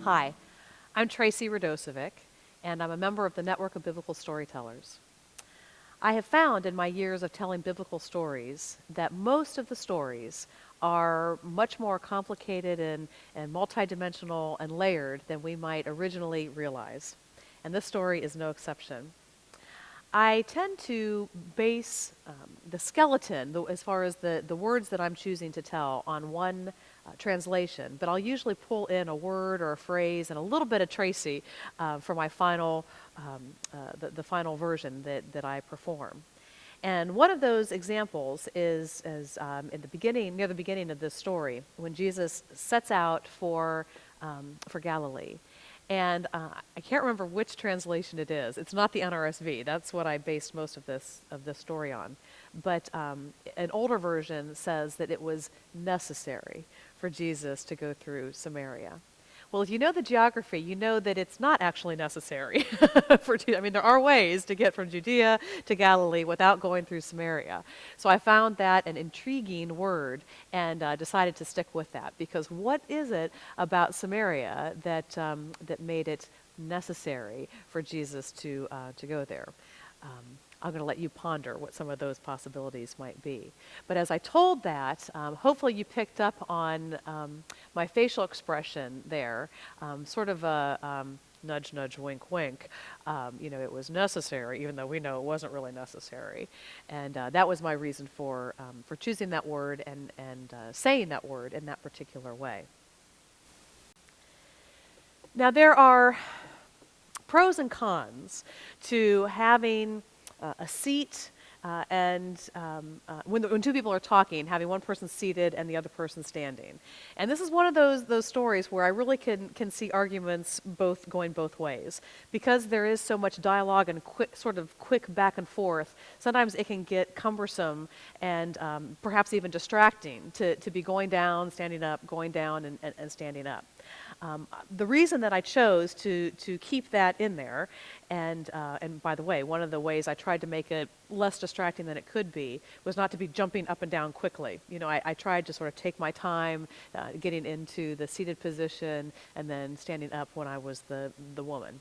Hi, I'm Tracy Radosevic, and I'm a member of the Network of Biblical Storytellers. I have found in my years of telling biblical stories that most of the stories are much more complicated and multidimensional and layered than we might originally realize. And this story is no exception. I tend to base the skeleton, as far as the words that I'm choosing to tell, on one translation, but I'll usually pull in a word or a phrase and a little bit of Tracy for my final, the final version that I perform. And one of those examples is in the beginning, near the beginning of this story, when Jesus sets out for Galilee. And I can't remember which translation it is. It's not the NRSV. That's what I based most of this story on. But an older version says that it was necessary for Jesus to go through Samaria. Well, if you know the geography, you know that it's not actually necessary. I mean, there are ways to get from Judea to Galilee without going through Samaria. So I found that an intriguing word and decided to stick with that, because what is it about Samaria that made it necessary for Jesus to go there? I'm going to let you ponder what some of those possibilities might be. But as I told that, hopefully you picked up on my facial expression there, sort of a nudge, nudge, wink, wink. It was necessary, even though we know it wasn't really necessary. And that was my reason for choosing that word and saying that word in that particular way. Now, there are pros and cons to having a seat and when two people are talking, having one person seated and the other person standing. And this is one of those stories where I really can see arguments going both ways. Because there is so much dialogue and quick back and forth, sometimes it can get cumbersome and perhaps even distracting to be going down, standing up, going down, and standing up. The reason that I chose to keep that in there, and by the way, one of the ways I tried to make it less distracting than it could be was not to be jumping up and down quickly. I tried to sort of take my time getting into the seated position and then standing up when I was the woman.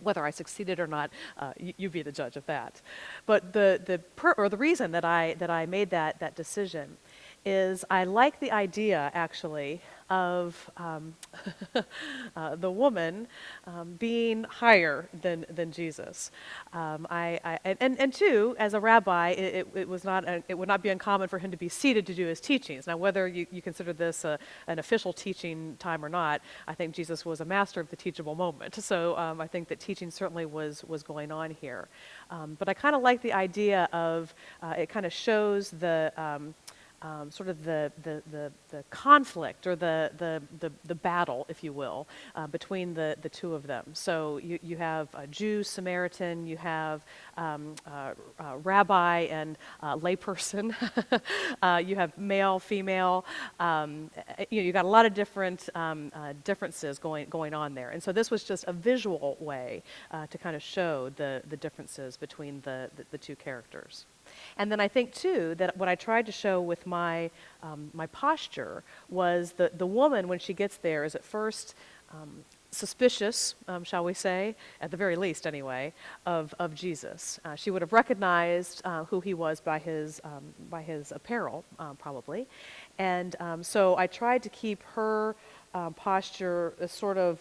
Whether I succeeded or not, you be the judge of that. But the reason that I made that decision is I like the idea, actually, of the woman being higher than Jesus. And two, as a rabbi, it would not be uncommon for him to be seated to do his teachings. Now, whether you consider this an official teaching time or not, I think Jesus was a master of the teachable moment. So I think that teaching certainly was going on here. But I kind of like the idea of it kind of shows the sort of the conflict or the battle, if you will, between the two of them. So you have a Jew, Samaritan, you have rabbi and layperson, you have male, female. You got a lot of different differences going on there. And so this was just a visual way to kind of show the differences between the two characters. And then I think, too, that what I tried to show with my posture was the woman, when she gets there, is at first suspicious, shall we say, at the very least anyway, of Jesus. She would have recognized who he was by his apparel, probably. And so I tried to keep her posture sort of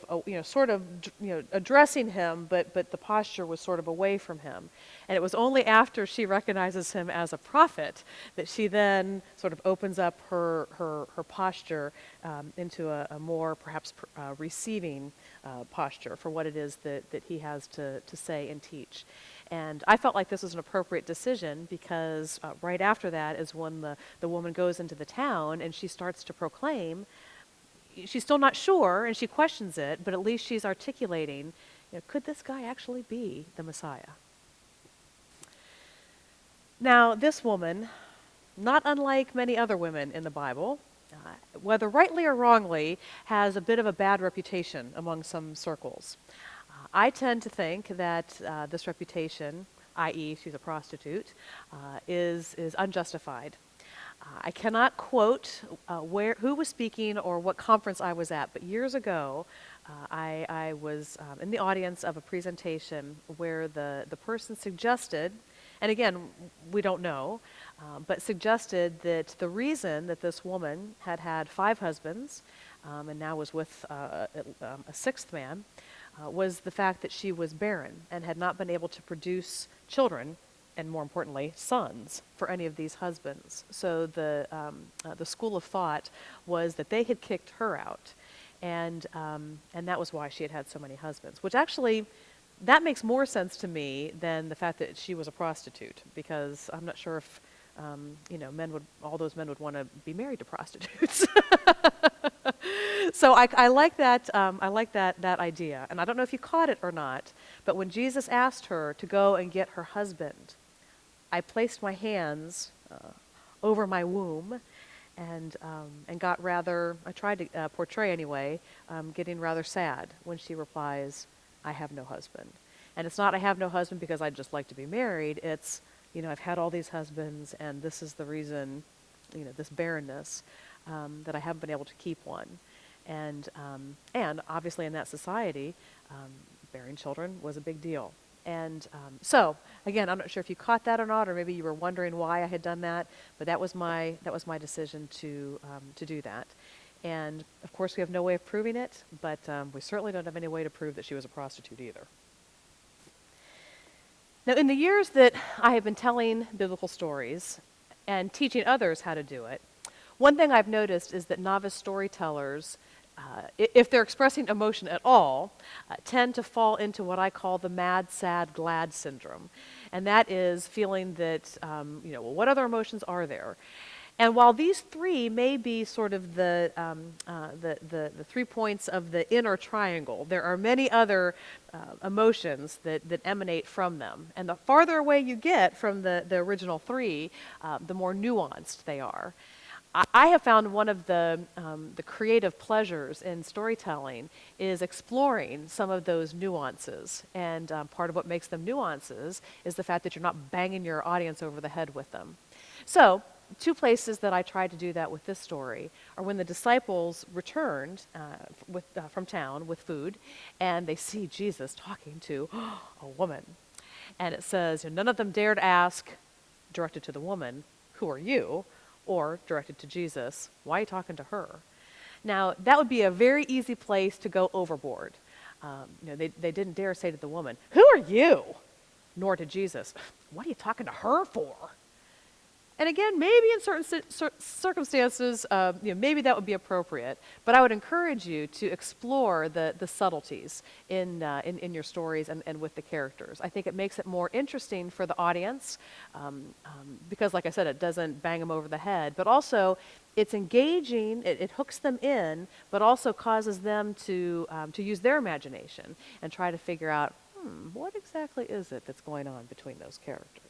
addressing him, but the posture was sort of away from him. And it was only after she recognizes him as a prophet that she then sort of opens up her posture into a more perhaps receiving posture for what it is that he has to say and teach. And I felt like this was an appropriate decision because right after that is when the woman goes into the town and she starts to proclaim. She's still not sure, and she questions it, but at least she's articulating, could this guy actually be the Messiah? Now, this woman, not unlike many other women in the Bible, whether rightly or wrongly, has a bit of a bad reputation among some circles. I tend to think that this reputation, i.e. she's a prostitute, is unjustified. I cannot quote who was speaking or what conference I was at, but years ago, I was in the audience of a presentation where the person suggested, and again, we don't know, but suggested that the reason that this woman had had 5 husbands and now was with a 6th man was the fact that she was barren and had not been able to produce children, and more importantly, sons, for any of these husbands. So the school of thought was that they had kicked her out, and that was why she had had so many husbands. Which actually, that makes more sense to me than the fact that she was a prostitute, because I'm not sure if all those men would want to be married to prostitutes. So I like that. I like that idea, and I don't know if you caught it or not. But when Jesus asked her to go and get her husband, I placed my hands over my womb, and got rather. I tried to portray anyway, getting rather sad when she replies, "I have no husband." And it's not I have no husband because I'd just like to be married. It's I've had all these husbands, and this is the reason, this barrenness, that I haven't been able to keep one. And obviously in that society, bearing children was a big deal. And so again, I'm not sure if you caught that or not, or maybe you were wondering why I had done that, but that was my decision to do that. And of course, we have no way of proving it, but we certainly don't have any way to prove that she was a prostitute either. Now, in the years that I have been telling biblical stories and teaching others how to do it, one thing I've noticed is that novice storytellers, if they're expressing emotion at all, tend to fall into what I call the mad, sad, glad syndrome. And that is feeling that, well, what other emotions are there? And while these 3 may be sort of the 3 points of the inner triangle, there are many other emotions that emanate from them. And the farther away you get from the original 3, the more nuanced they are. I have found one of the creative pleasures in storytelling is exploring some of those nuances. And part of what makes them nuances is the fact that you're not banging your audience over the head with them. So 2 places that I tried to do that with this story are when the disciples returned from town with food, and they see Jesus talking to a woman. And it says, none of them dared ask, directed to the woman, "Who are you?" or directed to Jesus, "Why are you talking to her?" Now, that would be a very easy place to go overboard. They didn't dare say to the woman, "Who are you?" Nor to Jesus, "What are you talking to her for?" And again, maybe in certain circumstances, maybe that would be appropriate. But I would encourage you to explore the subtleties in your stories and with the characters. I think it makes it more interesting for the audience because, like I said, it doesn't bang them over the head. But also, it's engaging. It hooks them in, but also causes them to use their imagination and try to figure out, what exactly is it that's going on between those characters.